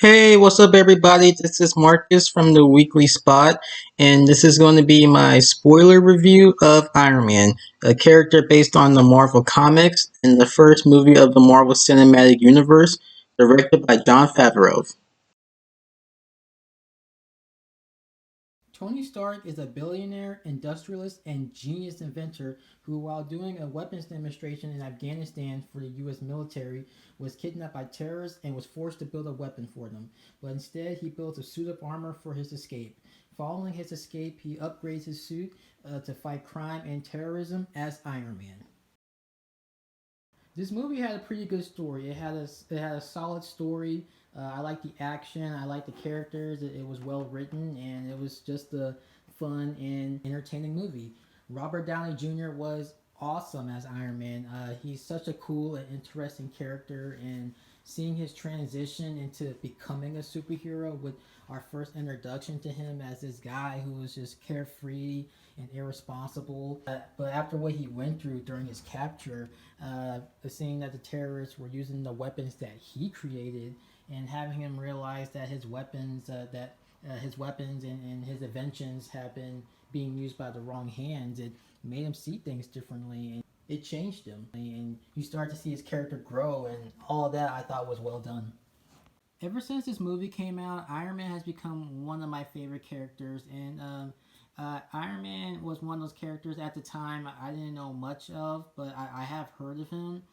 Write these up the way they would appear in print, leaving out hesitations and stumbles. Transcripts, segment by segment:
Hey, what's up, everybody? This is Marcus from the Weekly Spot, and this is going to be my spoiler review of Iron Man, a character based on the Marvel Comics and the first movie of the Marvel Cinematic Universe, directed by Jon Favreau. Tony Stark is a billionaire, industrialist, and genius inventor who, while doing a weapons demonstration in Afghanistan for the US military, was kidnapped by terrorists and was forced to build a weapon for them. But instead, he builds a suit of armor for his escape. Following his escape, he upgrades his suit to fight crime and terrorism as Iron Man. This movie had a pretty good story. It had a solid story. I like the action. I like the characters. It was well written, and it was just a fun and entertaining movie. Robert Downey Jr. was awesome as Iron Man. He's such a cool and interesting character, and seeing his transition into becoming a superhero with our first introduction to him as this guy who was just carefree and irresponsible. But after what he went through during his capture, seeing that the terrorists were using the weapons that he created, and having him realize that his weapons and his inventions have been being used by the wrong hands, it made him see things differently, and it changed him. And you start to see his character grow, and all of that I thought was well done. Ever since this movie came out, Iron Man has become one of my favorite characters, and Iron Man was one of those characters at the time I didn't know much of, but I have heard of him.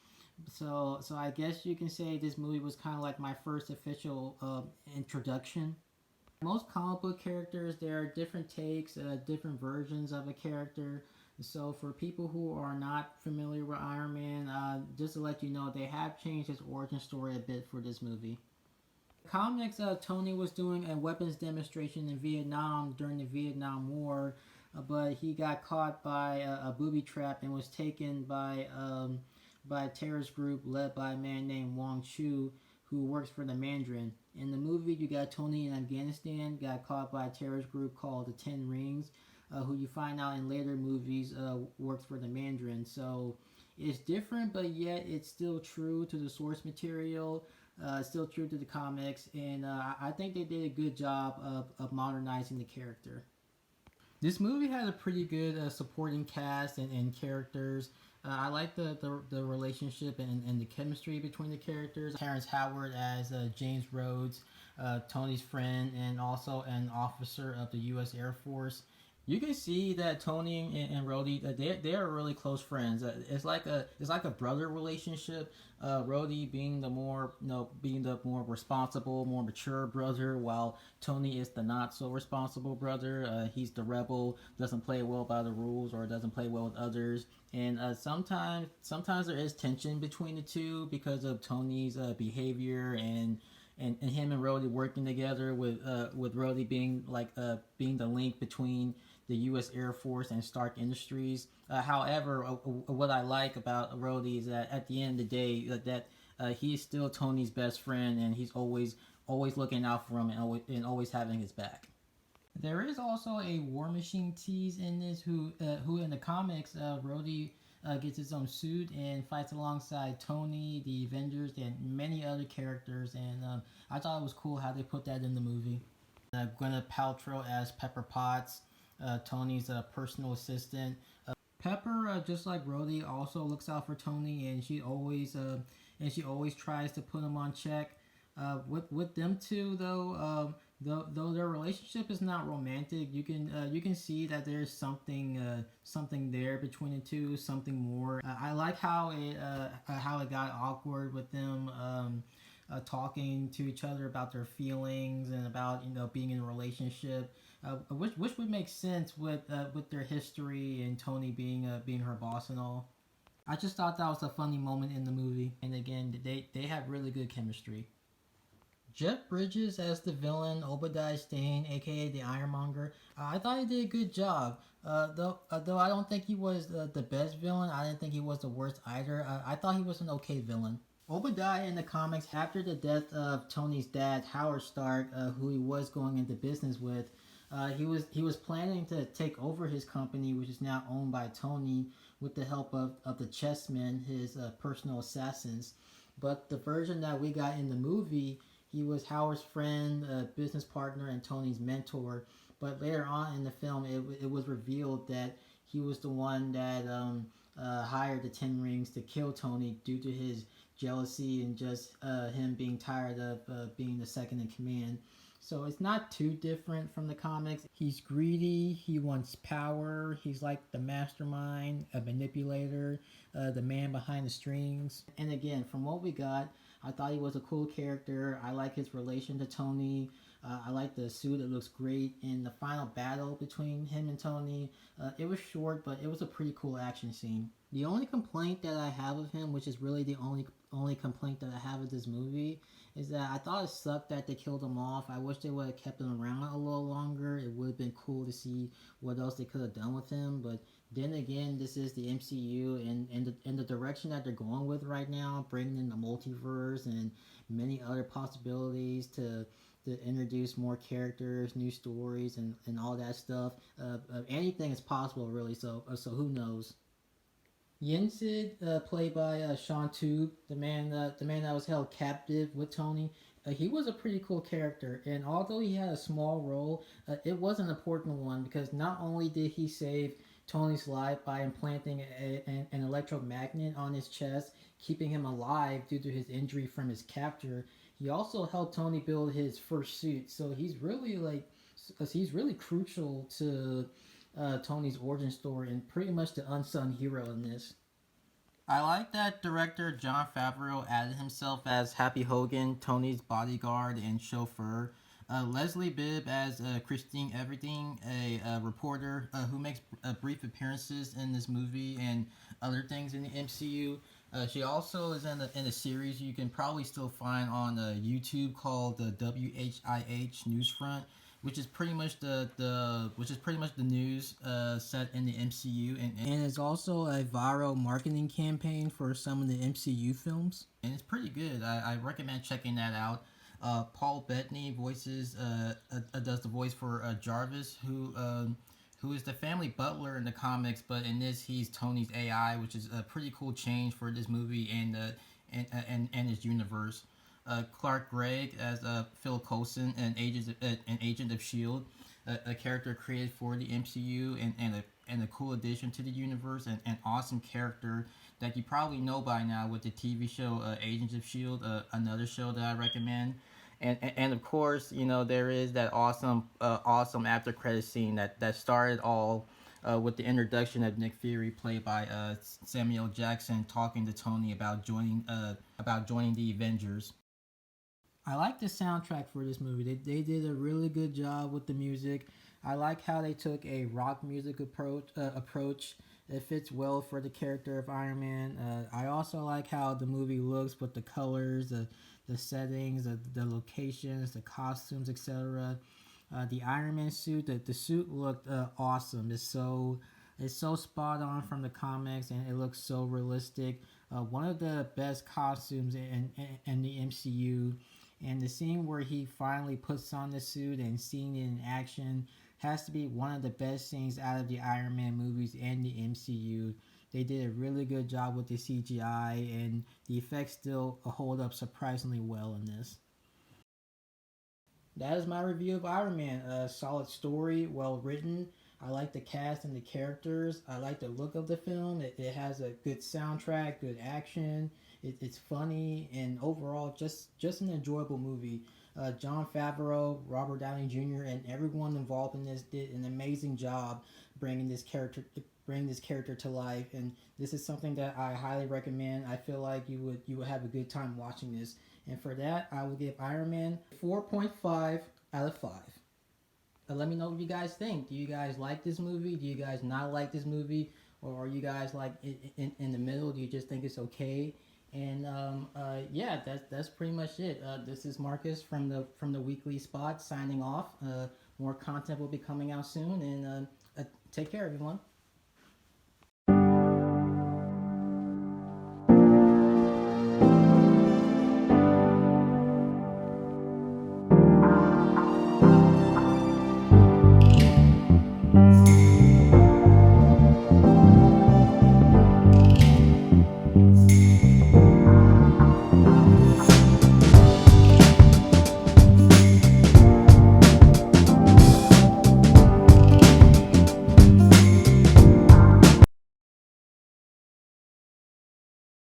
So I guess you can say this movie was kind of like my first official introduction. Most comic book characters, there are different takes, different versions of a character. So for people who are not familiar with Iron Man, just to let you know, they have changed his origin story a bit for this movie. Comics, Tony was doing a weapons demonstration in Vietnam during the Vietnam War, but he got caught by a booby trap and was taken by a terrorist group led by a man named Wong Chu, who works for the Mandarin. In the movie, you got Tony in Afghanistan, got caught by a terrorist group called the Ten Rings, who you find out in later movies works for the Mandarin. So it's different, but yet it's still true to the source material, still true to the comics, and I think they did a good job of modernizing the character. This movie had a pretty good supporting cast and characters. I like the relationship and the chemistry between the characters. Terrence Howard as James Rhodes, Tony's friend, and also an officer of the U.S. Air Force. You can see that Tony and Rhodey, they are really close friends. It's like a brother relationship. Rhodey being the more being the more responsible, more mature brother, while Tony is the not so responsible brother. He's the rebel, doesn't play well by the rules or doesn't play well with others. And sometimes there is tension between the two because of Tony's behavior and him and Rhodey working together with Rhodey being being the link between the U.S. Air Force and Stark Industries. However, what I like about Rhodey is that at the end of the day, he's still Tony's best friend, and he's always looking out for him and always having his back. There is also a War Machine tease in this, who in the comics, Rhodey gets his own suit and fights alongside Tony, the Avengers, and many other characters. And I thought it was cool how they put that in the movie. Gwyneth Paltrow as Pepper Potts, Tony's personal assistant. Pepper, just like Rhodey, also looks out for Tony, and she always tries to put him on check. With them two, though, though their relationship is not romantic, you can see that there's something there between the two, something more. I like how it got awkward with them. Talking to each other about their feelings and about being in a relationship, which would make sense with their history and Tony being her boss and all. I just thought that was a funny moment in the movie, and again, they have really good chemistry. Jeff Bridges as the villain, Obadiah Stane, aka the Ironmonger. I thought he did a good job. Though I don't think he was the best villain. I didn't think he was the worst either. I thought he was an okay villain. Obadiah in the comics, after the death of Tony's dad, Howard Stark, who he was going into business with, he was planning to take over his company, which is now owned by Tony, with the help of the Chessmen, his personal assassins. But the version that we got in the movie, He was Howard's friend, business partner, and Tony's mentor. But later on in the film, it was revealed that he was the one that hired the Ten Rings to kill Tony due to his jealousy and just him being tired of being the second in command. So it's not too different from the comics. He's greedy, he wants power, he's like the mastermind, a manipulator, the man behind the strings. And again, from what we got, I thought he was a cool character. I like his relation to Tony. I like the suit, it looks great. In the final battle between him and Tony, it was short, but it was a pretty cool action scene. The only complaint that I have of him, which is really the only complaint that I have of this movie, is that I thought it sucked that they killed him off. I wish they would have kept him around a little longer. It would have been cool to see what else they could have done with him. But then again, this is the MCU, and the direction that they're going with right now, bringing in the multiverse and many other possibilities to introduce more characters, new stories, and all that stuff. Anything is possible, really. So who knows? Yensid, played by Sean Tube, the man that was held captive with Tony. He was a pretty cool character, and although he had a small role, it was an important one because not only did he save Tony's life by implanting an electromagnet on his chest, keeping him alive due to his injury from his capture, he also helped Tony build his first suit. So he's really crucial to Tony's origin story and pretty much the unsung hero in this. I like that director Jon Favreau added himself as Happy Hogan, Tony's bodyguard and chauffeur. Leslie Bibb as Christine Everything, a reporter who makes brief appearances in this movie and other things in the MCU. She also is in a series you can probably still find on YouTube called the WHIH Newsfront, which is pretty much the news set in the MCU, and it's also a viral marketing campaign for some of the MCU films, and it's pretty good. I recommend checking that out. Paul Bettany does the voice for Jarvis, who is the family butler in the comics, but in this he's Tony's AI, which is a pretty cool change for this movie and his universe. Clark Gregg as Phil Coulson, an agent of Shield, a character created for the MCU and a cool addition to the universe, and an awesome character that you probably know by now with the TV show Agents of Shield, another show that I recommend. And of course, there is that awesome after credit scene that started all with the introduction of Nick Fury, played by Samuel Jackson, talking to Tony about joining the Avengers. I like the soundtrack for this movie. They did a really good job with the music. I like how they took a rock music approach. It fits well for the character of Iron Man. I also like how the movie looks with the colors, the settings, the locations, the costumes, etc. The Iron Man suit, the suit looked awesome. It's so spot on from the comics, and it looks so realistic. One of the best costumes in the MCU, and the scene where he finally puts on the suit and seeing it in action has to be one of the best scenes out of the Iron Man movies and the MCU. They did a really good job with the CGI, and the effects still hold up surprisingly well in this. That is my review of Iron Man. A solid story, well written. I like the cast and the characters. I like the look of the film. It has a good soundtrack, good action. It's funny, and overall, just an enjoyable movie. Jon Favreau, Robert Downey Jr., and everyone involved in this did an amazing job bringing this character to life, and this is something that I highly recommend. I feel like you would have a good time watching this, and for that, I will give Iron Man 4.5 out of 5. Let me know what you guys think. Do you guys like this movie? Do you guys not like this movie? Or are you guys like in the middle? Do you just think it's okay? And yeah, that's pretty much it. This is Marcus from the Weekly Spot signing off. More content will be coming out soon, and take care, everyone.